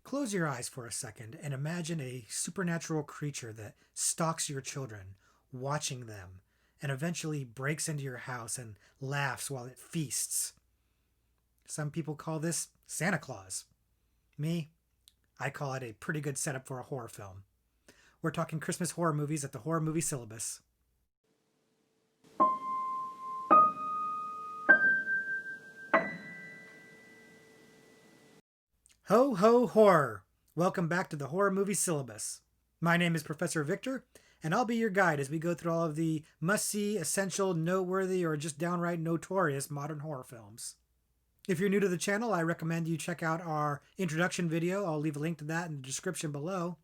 Close your eyes for a second and imagine a supernatural creature that stalks your children, watching them, and eventually breaks into your house and laughs while it feasts. Some people call this Santa Claus. Me, I call it a pretty good setup for a horror film. We're talking Christmas horror movies at the Horror Movie Syllabus. Ho ho horror! Welcome back to the Horror Movie Syllabus. My name is Professor Victor, and I'll be your guide as we go through all of the must-see, essential, noteworthy, or just downright notorious modern horror films. If you're new to the channel, I recommend you check out our introduction video. I'll leave a link to that in the description below.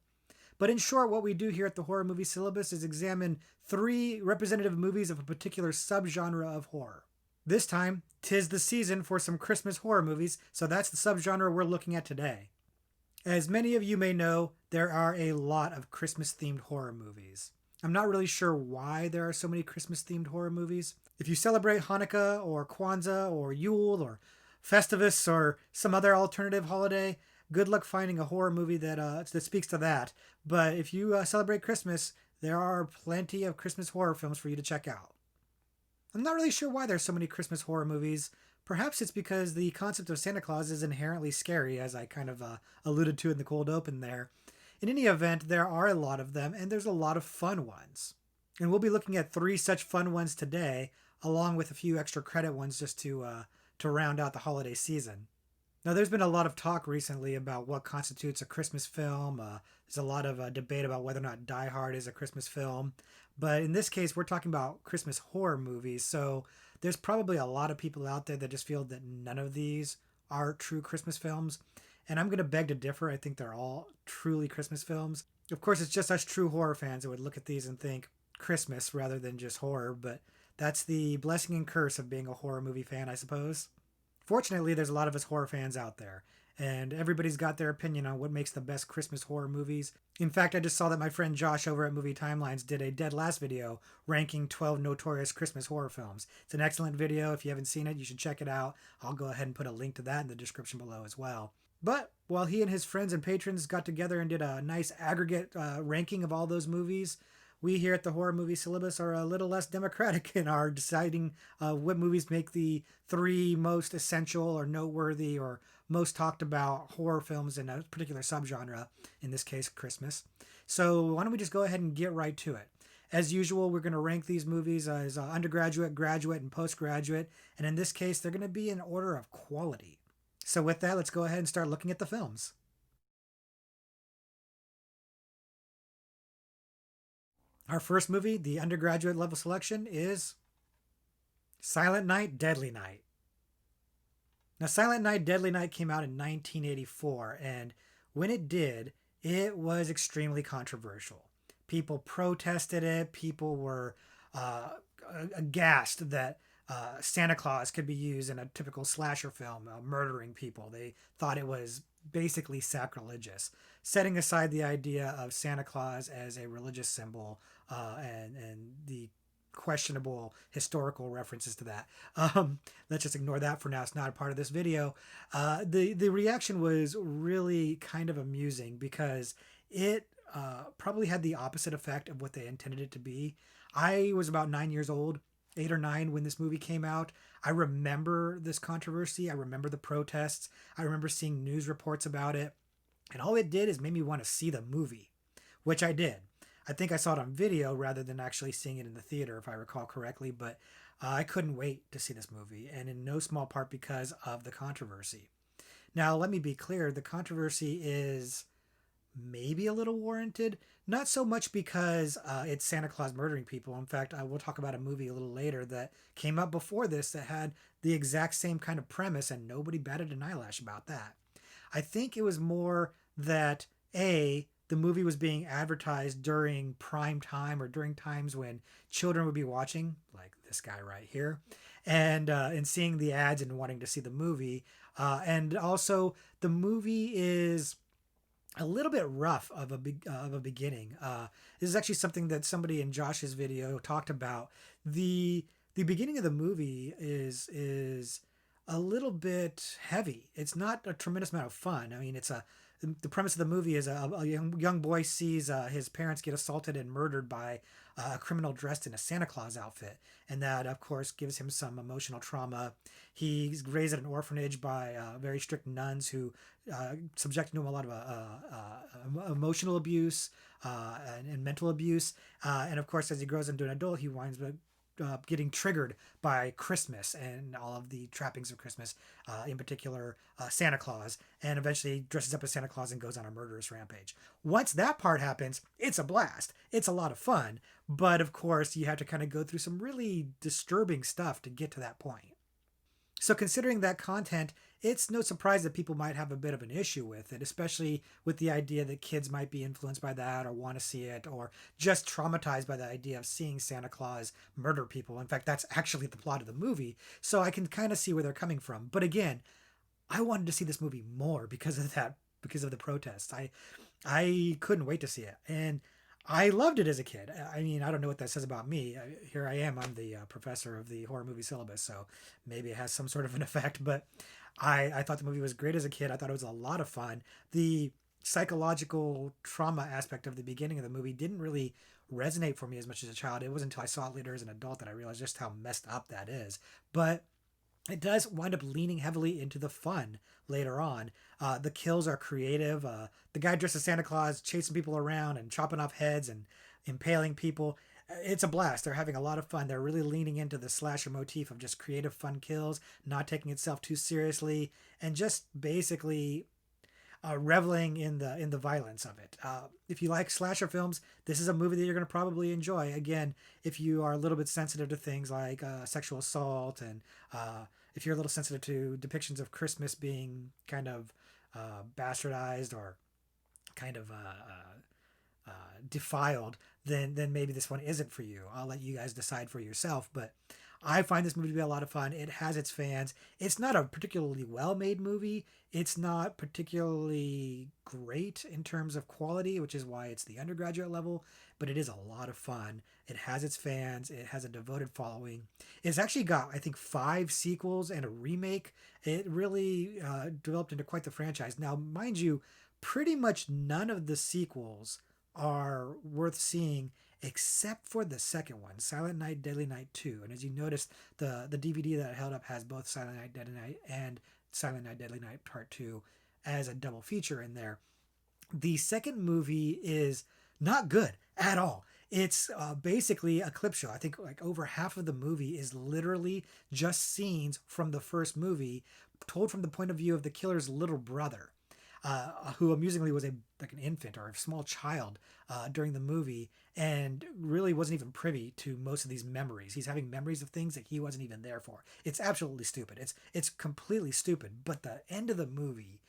But in short, what we do here at the Horror Movie Syllabus is examine 3 representative movies of a particular subgenre of horror. This time, 'tis the season for some Christmas horror movies, so that's the subgenre we're looking at today. As many of you may know, there are a lot of Christmas-themed horror movies. I'm not really sure why there are so many Christmas-themed horror movies. If you celebrate Hanukkah or Kwanzaa or Yule or Festivus or some other alternative holiday, good luck finding a horror movie that speaks to that. But if you celebrate Christmas, there are plenty of Christmas horror films for you to check out. I'm not really sure why there's so many Christmas horror movies. Perhaps it's because the concept of Santa Claus is inherently scary, as I kind of alluded to in the cold open there. In any event, there are a lot of them, and there's a lot of fun ones. And we'll be looking at 3 such fun ones today, along with a few extra credit ones just to round out the holiday season. Now, there's been a lot of talk recently about what constitutes a Christmas film. There's a lot of debate about whether or not Die Hard is a Christmas film. But in this case, we're talking about Christmas horror movies. So there's probably a lot of people out there that just feel that none of these are true Christmas films. And I'm going to beg to differ. I think they're all truly Christmas films. Of course, it's just us true horror fans that would look at these and think Christmas rather than just horror. But that's the blessing and curse of being a horror movie fan, I suppose. Fortunately, there's a lot of us horror fans out there, and everybody's got their opinion on what makes the best Christmas horror movies. In fact, I just saw that my friend Josh over at Movie Timelines did a dead last video ranking 12 notorious Christmas horror films. It's an excellent video. If you haven't seen it, you should check it out. I'll go ahead and put a link to that in the description below as well. But while he and his friends and patrons got together and did a nice aggregate ranking of all those movies, we here at the Horror Movie Syllabus are a little less democratic in our deciding what movies make the 3 most essential or noteworthy or most talked about horror films in a particular subgenre, in this case, Christmas. So why don't we just go ahead and get right to it. As usual, we're going to rank these movies as undergraduate, graduate, and postgraduate. And in this case, they're going to be in order of quality. So with that, let's go ahead and start looking at the films. Our first movie, the undergraduate level selection, is Silent Night, Deadly Night. Now, Silent Night, Deadly Night came out in 1984, and when it did, it was extremely controversial. People protested it. People were aghast that Santa Claus could be used in a typical slasher film, murdering people. They thought it was basically sacrilegious, setting aside the idea of Santa Claus as a religious symbol and the questionable historical references to that. Let's just ignore that for now. It's not a part of this video. The reaction was really kind of amusing because it probably had the opposite effect of what they intended it to be. I was about 9 years old, 8 or 9 when this movie came out. I remember this controversy. I remember the protests. I remember seeing news reports about it. And all it did is made me want to see the movie, which I did. I think I saw it on video rather than actually seeing it in the theater, if I recall correctly. But I couldn't wait to see this movie, and in no small part because of the controversy. Now, let me be clear. The controversy is maybe a little warranted. Not so much because it's Santa Claus murdering people. In fact, I will talk about a movie a little later that came up before this that had the exact same kind of premise, and nobody batted an eyelash about that. I think it was more that, A, the movie was being advertised during prime time or during times when children would be watching, like this guy right here, and seeing the ads and wanting to see the movie. And also, the movie is a little bit rough of a beginning. This is actually something that somebody in Josh's video talked about. The beginning of the movie is a little bit heavy. It's not a tremendous amount of fun. I mean, it's a the premise of the movie is a young boy sees his parents get assaulted and murdered by a criminal dressed in a Santa Claus outfit, and that of course gives him some emotional trauma. He's raised at an orphanage by very strict nuns who subject him to a lot of emotional abuse and mental abuse. And of course, as he grows into an adult, he winds up getting triggered by Christmas and all of the trappings of Christmas, in particular Santa Claus, and eventually dresses up as Santa Claus and goes on a murderous rampage. Once that part happens, it's a blast. It's a lot of fun, but of course, you have to kind of go through some really disturbing stuff to get to that point. So, considering that content, it's no surprise that people might have a bit of an issue with it, especially with the idea that kids might be influenced by that or want to see it or just traumatized by the idea of seeing Santa Claus murder people. In fact, that's actually the plot of the movie. So, I can kind of see where they're coming from. But again, I wanted to see this movie more because of that, because of the protests. I couldn't wait to see it. And I loved it as a kid. I mean, I don't know what that says about me. Here I am. I'm the professor of the horror movie syllabus, so maybe it has some sort of an effect. But I thought the movie was great as a kid. I thought it was a lot of fun. The psychological trauma aspect of the beginning of the movie didn't really resonate for me as much as a child. It wasn't until I saw it later as an adult that I realized just how messed up that is. But it does wind up leaning heavily into the fun later on. The kills are creative. The guy dressed as Santa Claus chasing people around and chopping off heads and impaling people. It's a blast. They're having a lot of fun. They're really leaning into the slasher motif of just creative, fun kills, not taking itself too seriously, and just basically reveling in the violence of it. If you like slasher films, this is a movie that you're going to probably enjoy. Again, if you are a little bit sensitive to things like sexual assault, and if you're a little sensitive to depictions of Christmas being kind of bastardized or kind of defiled, then maybe this one isn't for you. I'll let you guys decide for yourself. But I find this movie to be a lot of fun. It has its fans. It's not a particularly well made movie. It's not particularly great in terms of quality, which is why it's the undergraduate level, but it is a lot of fun. It has its fans. It has a devoted following. It's actually got, I think, 5 sequels and a remake. It really developed into quite the franchise. Now, mind you, pretty much none of the sequels are worth seeing except for the second one, Silent Night, Deadly Night 2. And as you noticed, the DVD that I held up has both Silent Night, Deadly Night and Silent Night, Deadly Night Part 2 as a double feature in there. The second movie is not good at all. It's basically a clip show. I think like over half of the movie is literally just scenes from the first movie told from the point of view of the killer's little brother, who amusingly was like an infant or a small child during the movie, and really wasn't even privy to most of these memories. He's having memories of things that he wasn't even there for. It's absolutely stupid. It's completely stupid. But the end of the movie,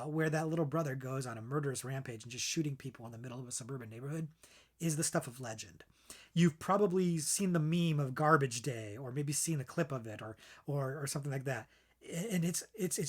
where that little brother goes on a murderous rampage and just shooting people in the middle of a suburban neighborhood, is the stuff of legend. You've probably seen the meme of Garbage Day, or maybe seen a clip of it, or something like that, and it's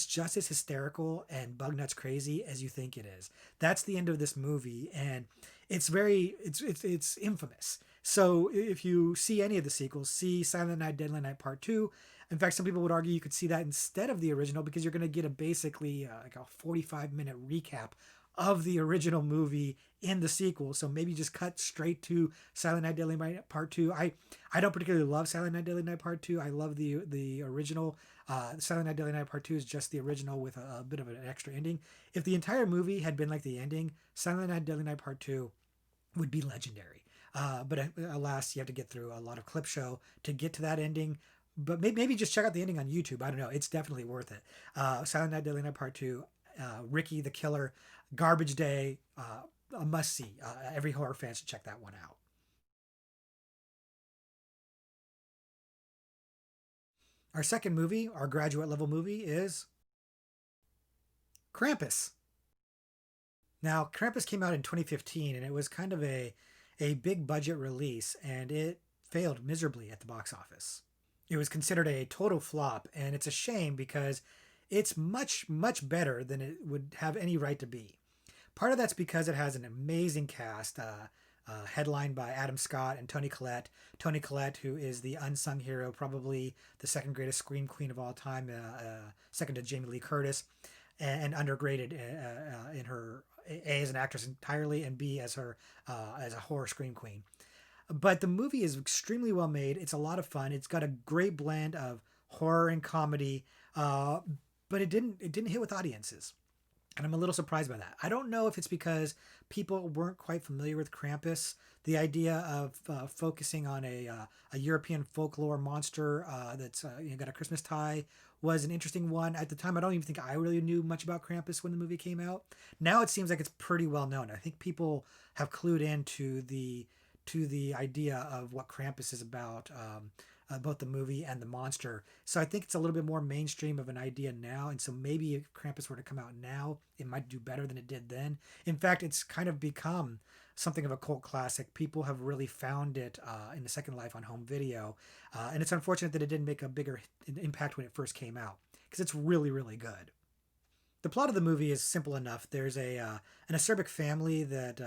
just as hysterical and bug nuts crazy as you think it is. That's the end of this movie, and it's infamous. So if you see any of the sequels, see Silent Night, Deadly Night Part 2. In fact, some people would argue you could see that instead of the original, because you're going to get a basically like a 45-minute recap of the original movie in the sequel. So maybe just cut straight to Silent Night, Deadly Night Part 2. I don't particularly love Silent Night, Deadly Night Part 2. I love the original. Silent Night, Deadly Night Part 2 is just the original with a bit of an extra ending. If the entire movie had been like the ending, Silent Night, Deadly Night Part 2 would be legendary. But alas, you have to get through a lot of clip show to get to that ending. But maybe just check out the ending on YouTube. I don't know. It's definitely worth it. Silent Night, Deadly Night Part 2, Ricky the Killer, Garbage Day, a must see. Every horror fan should check that one out. Our second movie, our graduate level movie, is Krampus. Now, Krampus came out in 2015, and it was kind of a big budget release, and it failed miserably at the box office. It was considered a total flop, and it's a shame because it's much, much better than it would have any right to be. Part of that's because it has an amazing cast. headlined by Adam Scott and Toni Collette. Toni Collette, who is the unsung hero, probably the second greatest scream queen of all time, second to Jamie Lee Curtis, and underrated in her A as an actress entirely, and B as a horror scream queen. But the movie is extremely well made. It's a lot of fun. It's got a great blend of horror and comedy, uh, but it didn't hit with audiences, and I'm a little surprised by that. I don't know if it's because people weren't quite familiar with Krampus. The idea of focusing on a European folklore monster that's got a Christmas tie was an interesting one. At the time, I don't even think I really knew much about Krampus when the movie came out. Now it seems like it's pretty well known. I think people have clued into the idea of what Krampus is about, both the movie and the monster. So I think it's a little bit more mainstream of an idea now. And so maybe if Krampus were to come out now, it might do better than it did then. In fact, it's kind of become something of a cult classic. People have really found it in the second life on home video. And it's unfortunate that it didn't make a bigger impact when it first came out because it's really, really good. The plot of the movie is simple enough. There's an acerbic family that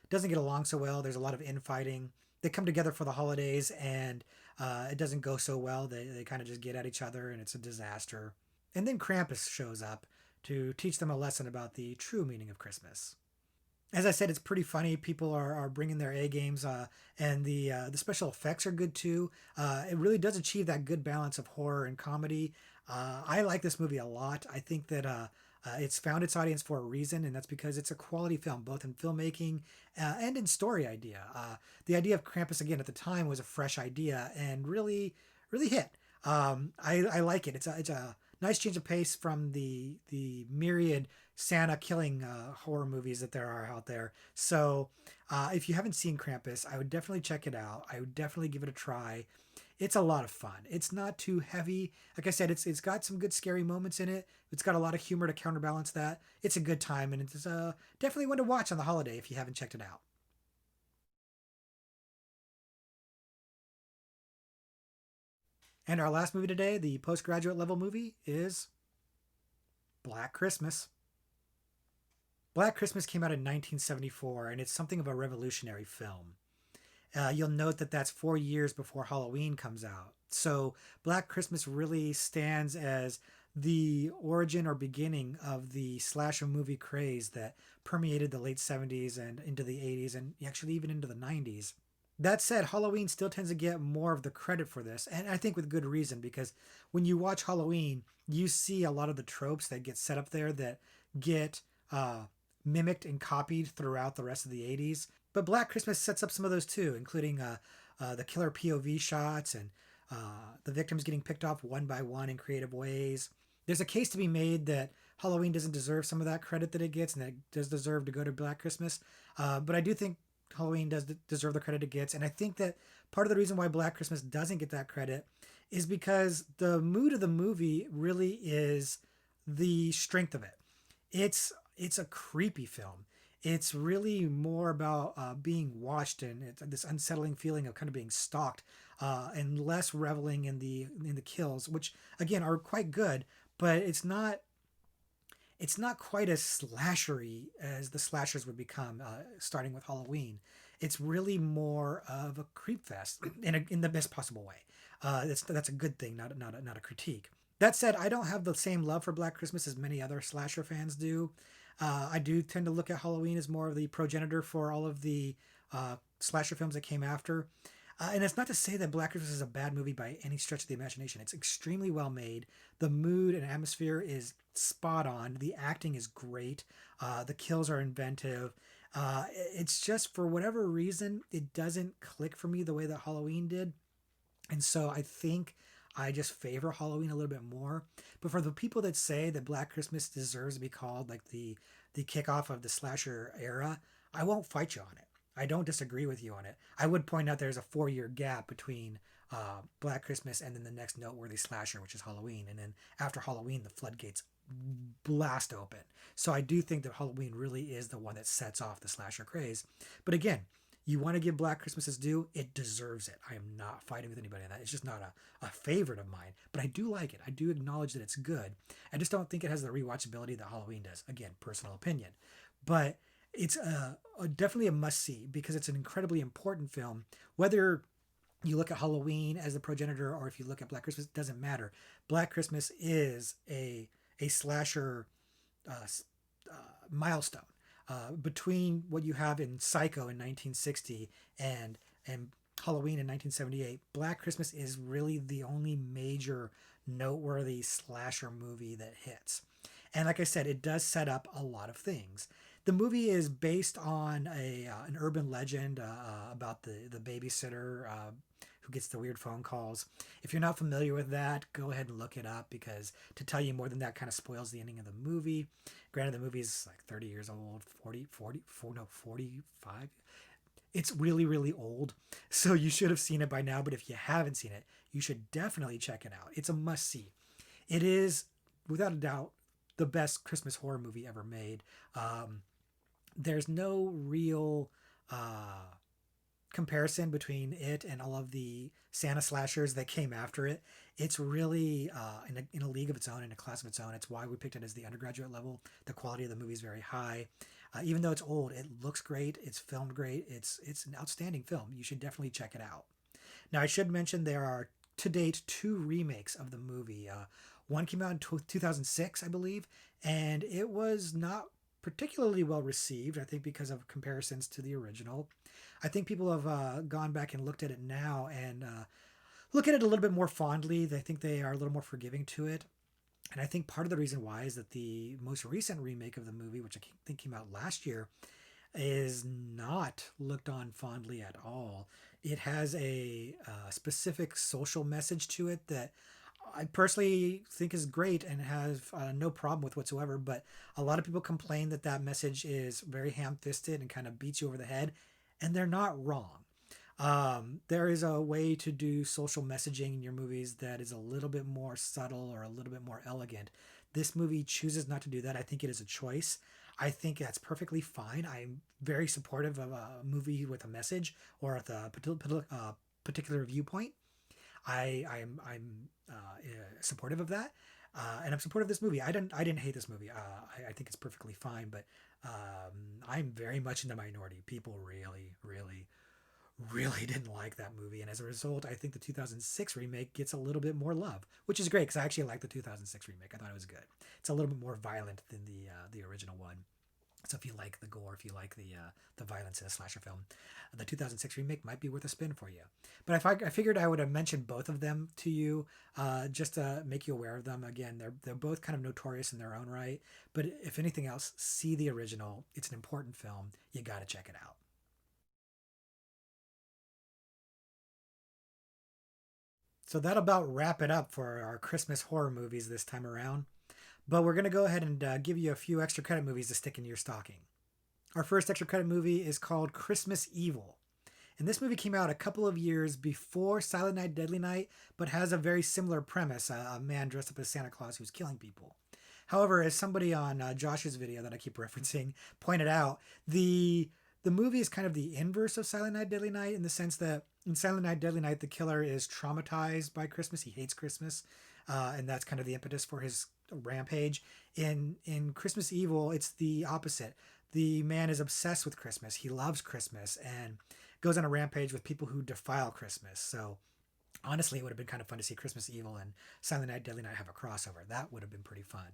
doesn't get along so well. There's a lot of infighting. They come together for the holidays, and it doesn't go so well. They kind of just get at each other, and it's a disaster. And then Krampus shows up to teach them a lesson about the true meaning of Christmas. As I said, it's pretty funny. People are bringing their A games, and the special effects are good too. It really does achieve that good balance of horror and comedy. I like this movie a lot. I think that it's found its audience for a reason, and that's because it's a quality film, both in filmmaking and in story idea. The idea of Krampus again at the time was a fresh idea and really, really hit. I like it. It's a nice change of pace from the myriad Santa killing horror movies that there are out there. So if you haven't seen Krampus, I would definitely check it out. I would definitely give it a try. It's a lot of fun. It's not too heavy. Like I said, it's got some good scary moments in it. It's got a lot of humor to counterbalance that. It's a good time, and it's definitely one to watch on the holiday if you haven't checked it out. And our last movie today, the postgraduate level movie, is Black Christmas. Black Christmas came out in 1974, and it's something of a revolutionary film. You'll note that that's 4 years before Halloween comes out. So Black Christmas really stands as the origin or beginning of the slasher movie craze that permeated the late 70s and into the 80s and actually even into the 90s. That said, Halloween still tends to get more of the credit for this, and I think with good reason, because when you watch Halloween, you see a lot of the tropes that get set up there that get mimicked and copied throughout the rest of the 80s. But Black Christmas sets up some of those too, including the killer POV shots and the victims getting picked off one by one in creative ways. There's a case to be made that Halloween doesn't deserve some of that credit that it gets, and that it does deserve to go to Black Christmas. But I do think Halloween does deserve the credit it gets, and I think that part of the reason why Black Christmas doesn't get that credit is because the mood of the movie really is the strength of it. It's a creepy film. It's really more about being watched and it's this unsettling feeling of kind of being stalked, and less reveling in the kills, which again are quite good, but it's not quite as slashery as the slashers would become, starting with Halloween. It's really more of a creep fest in the best possible way. That's a good thing, not a critique. That said, I don't have the same love for Black Christmas as many other slasher fans do. I do tend to look at Halloween as more of the progenitor for all of the slasher films that came after. And it's not to say that Black Christmas is a bad movie by any stretch of the imagination. It's extremely well made. The mood and atmosphere is spot on. The acting is great. The kills are inventive. It's just for whatever reason, it doesn't click for me the way that Halloween did. And so I think I just favor Halloween a little bit more. But for the people that say that Black Christmas deserves to be called like the kickoff of the slasher era, I won't fight you on it. I don't disagree with you on it. I would point out there's a 4 year gap between Black Christmas and then the next noteworthy slasher, which is Halloween. And then after Halloween, the floodgates blast open. So I do think that Halloween really is the one that sets off the slasher craze. But again, you want to give Black Christmas its due, it deserves it. I am not fighting with anybody on that. It's just not a favorite of mine. But I do like it. I do acknowledge that it's good. I just don't think it has the rewatchability that Halloween does. Again, personal opinion. But It's definitely a must see because it's an incredibly important film. Whether you look at Halloween as the progenitor or if you look at Black Christmas, it doesn't matter. Black Christmas is a slasher uh, uh, milestone between what you have in Psycho in 1960 and Halloween in 1978. Black Christmas is really the only major noteworthy slasher movie that hits. And like I said, it does set up a lot of things. The movie is based on a an urban legend about the babysitter who gets the weird phone calls. If you're not familiar with that, go ahead and look it up because to tell you more than that kind of spoils the ending of the movie. Granted, the movie is like 30 years old, 45. It's really, really old. So you should have seen it by now. But if you haven't seen it, you should definitely check it out. It's a must see. It is, without a doubt, the best Christmas horror movie ever made. Um, there's no real comparison between it and all of the Santa slashers that came after it. It's really in a league of its own, in a class of its own. It's why we picked it as the undergraduate level. The quality of the movie is very high. Even though it's old, it looks great. It's filmed great. It's an outstanding film. You should definitely check it out. Now, I should mention there are to date two remakes of the movie. One came out in 2006, I believe, and it was not particularly well received, I think, because of comparisons to the original. I think people have gone back and looked at it now and look at it a little bit more fondly. They think they are a little more forgiving to it. And I think part of the reason why is that the most recent remake of the movie, which I think came out last year, is not looked on fondly at all. It has a specific social message to it that I personally think is great and have no problem with whatsoever. But a lot of people complain that that message is very ham fisted and kind of beats you over the head, and they're not wrong. There is a way to do social messaging in your movies that is a little bit more subtle or a little bit more elegant. This movie chooses not to do that. I think it is a choice. I think that's perfectly fine. I'm very supportive of a movie with a message or with a particular viewpoint. I'm supportive of that, and I'm supportive of this movie. I didn't hate this movie. I think it's perfectly fine, but I'm very much in the minority. People really, really, really didn't like that movie, and as a result, I think the 2006 remake gets a little bit more love, which is great because I actually like the 2006 remake. I thought it was good. It's a little bit more violent than the original one. So if you like the gore, if you like the violence in a slasher film, the 2006 remake might be worth a spin for you. But I figured I would have mentioned both of them to you just to make you aware of them. Again, they're both kind of notorious in their own right. But if anything else, see the original. It's an important film. You got to check it out. So that'll about wrap it up for our Christmas horror movies this time around. But we're going to go ahead and give you a few extra credit movies to stick in your stocking. Our first extra credit movie is called Christmas Evil. And this movie came out a couple of years before Silent Night, Deadly Night, but has a very similar premise a man dressed up as Santa Claus who's killing people. However, as somebody on Josh's video that I keep referencing pointed out, the movie is kind of the inverse of Silent Night, Deadly Night in the sense that in Silent Night, Deadly Night, the killer is traumatized by Christmas. He hates Christmas, and that's kind of the impetus for his rampage. In Christmas Evil, it's the opposite. The man is obsessed with Christmas. He loves Christmas and goes on a rampage with people who defile Christmas. So honestly, it would have been kind of fun to see Christmas Evil and Silent Night, Deadly Night have a crossover. That would have been pretty fun.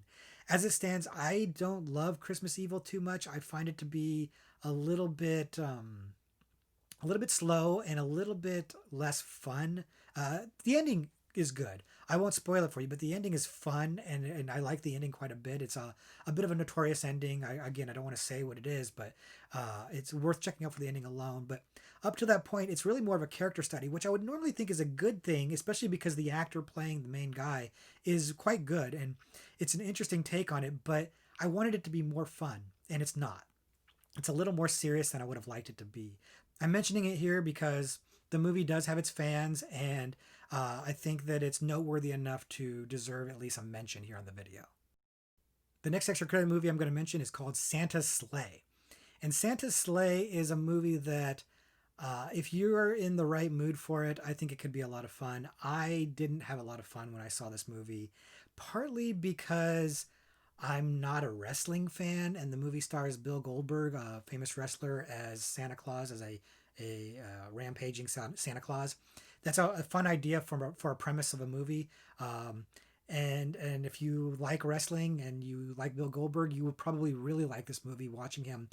As it stands, I don't love Christmas Evil too much. I find it to be a little bit a little bit slow and a little bit less fun. The ending is good. I won't spoil it for you, but the ending is fun, and I like the ending quite a bit. It's a bit of a notorious ending. Again, I don't want to say what it is, but it's worth checking out for the ending alone. But up to that point, it's really more of a character study, which I would normally think is a good thing, especially because the actor playing the main guy is quite good, and it's an interesting take on it. But I wanted it to be more fun, and it's not. It's a little more serious than I would have liked it to be. I'm mentioning it here because the movie does have its fans, and I think that it's noteworthy enough to deserve at least a mention here on the video. The next extra credit movie I'm going to mention is called Santa's Sleigh. And Santa's Sleigh is a movie that, if you're in the right mood for it, I think it could be a lot of fun. I didn't have a lot of fun when I saw this movie, partly because I'm not a wrestling fan, and the movie stars Bill Goldberg, a famous wrestler, as Santa Claus, as a rampaging Santa Claus. That's a fun idea for a premise of a movie. Um, and if you like wrestling and you like Bill Goldberg, you would probably really like this movie. Watching him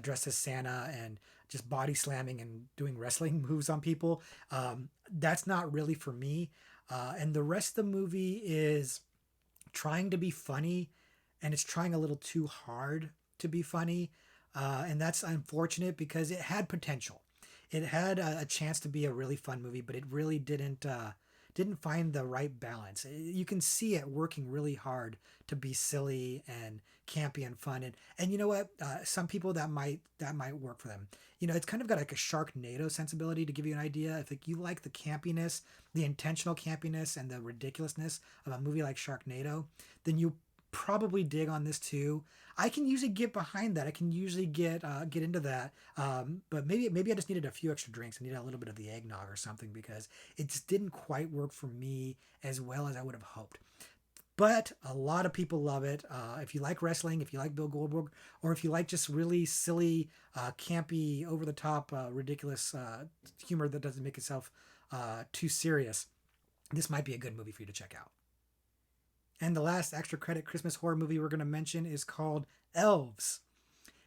dressed as Santa and just body slamming and doing wrestling moves on people. That's not really for me. And the rest of the movie is trying to be funny, and it's trying a little too hard to be funny, and that's unfortunate because it had potential. It had a chance to be a really fun movie, but it really didn't find the right balance. You can see it working really hard to be silly and campy and fun, and you know what? Some people that might work for them. You know, it's kind of got like a Sharknado sensibility. To give you an idea, if you like the campiness, the intentional campiness, and the ridiculousness of a movie like Sharknado, then you probably dig on this too. I can usually get behind that. I can usually get into that. But maybe I just needed a few extra drinks. I needed a little bit of the eggnog or something because it just didn't quite work for me as well as I would have hoped. But a lot of people love it. If you like wrestling, if you like Bill Goldberg, or if you like just really silly, campy, over the top, ridiculous humor that doesn't make itself too serious, this might be a good movie for you to check out. And the last extra credit Christmas horror movie we're going to mention is called Elves.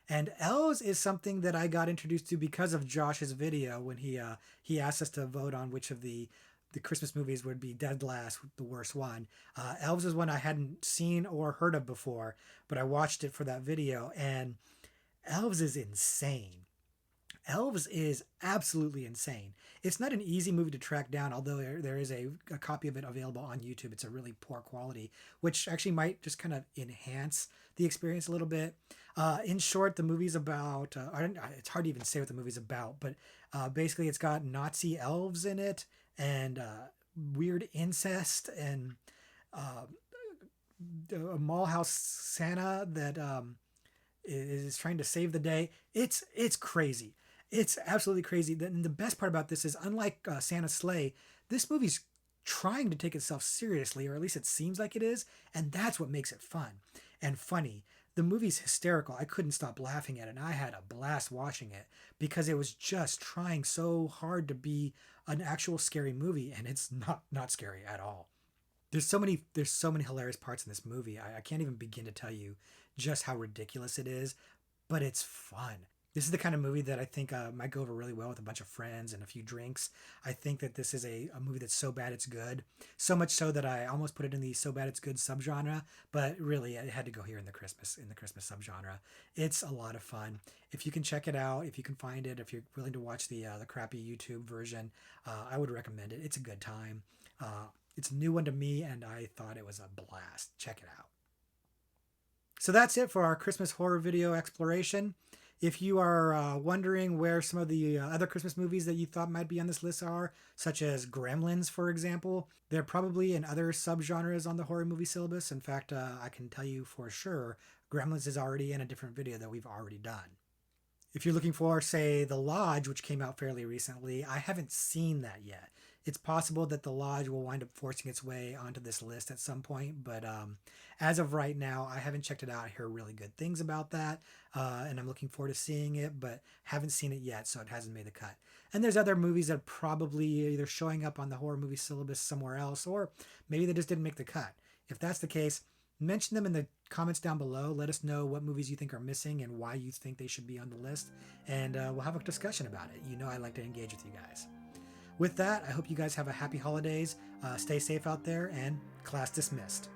And Elves is something that I got introduced to because of Josh's video when he asked us to vote on which of the Christmas movies would be dead last, the worst one. Elves is one I hadn't seen or heard of before, but I watched it for that video, and Elves is insane. Elves is absolutely insane. It's not an easy movie to track down, although there is a copy of it available on YouTube. It's a really poor quality, which actually might just kind of enhance the experience a little bit. In short, the movie's about, it's hard to even say what the movie's about, but basically it's got Nazi elves in it and weird incest and uh, a mall house Santa that is trying to save the day. It's crazy. It's absolutely crazy. And the best part about this is, unlike Santa's Sleigh, this movie's trying to take itself seriously, or at least it seems like it is, and that's what makes it fun and funny. The movie's hysterical. I couldn't stop laughing at it, and I had a blast watching it because it was just trying so hard to be an actual scary movie, and it's not scary at all. There's so many hilarious parts in this movie. I can't even begin to tell you just how ridiculous it is, but it's fun. This is the kind of movie that I think might go over really well with a bunch of friends and a few drinks. I think that this is a movie that's so bad it's good. So much so that I almost put it in the so bad it's good subgenre, but really it had to go here in the Christmas subgenre. It's a lot of fun. If you can check it out, if you can find it, if you're willing to watch the crappy YouTube version, I would recommend it. It's a good time. It's a new one to me, and I thought it was a blast. Check it out. So that's it for our Christmas horror video exploration. If you are wondering where some of the other Christmas movies that you thought might be on this list are, such as Gremlins, for example, they're probably in other subgenres on the horror movie syllabus. In fact, I can tell you for sure, Gremlins is already in a different video that we've already done. If you're looking for, say, The Lodge, which came out fairly recently, I haven't seen that yet. It's possible that The Lodge will wind up forcing its way onto this list at some point, but as of right now, I haven't checked it out. I hear really good things about that, and I'm looking forward to seeing it, but haven't seen it yet, so it hasn't made the cut. And there's other movies that are probably either showing up on the horror movie syllabus somewhere else, or maybe they just didn't make the cut. If that's the case, mention them in the comments down below. Let us know what movies you think are missing and why you think they should be on the list, and we'll have a discussion about it. You know I like to engage with you guys. With that, I hope you guys have a happy holidays, stay safe out there, and class dismissed.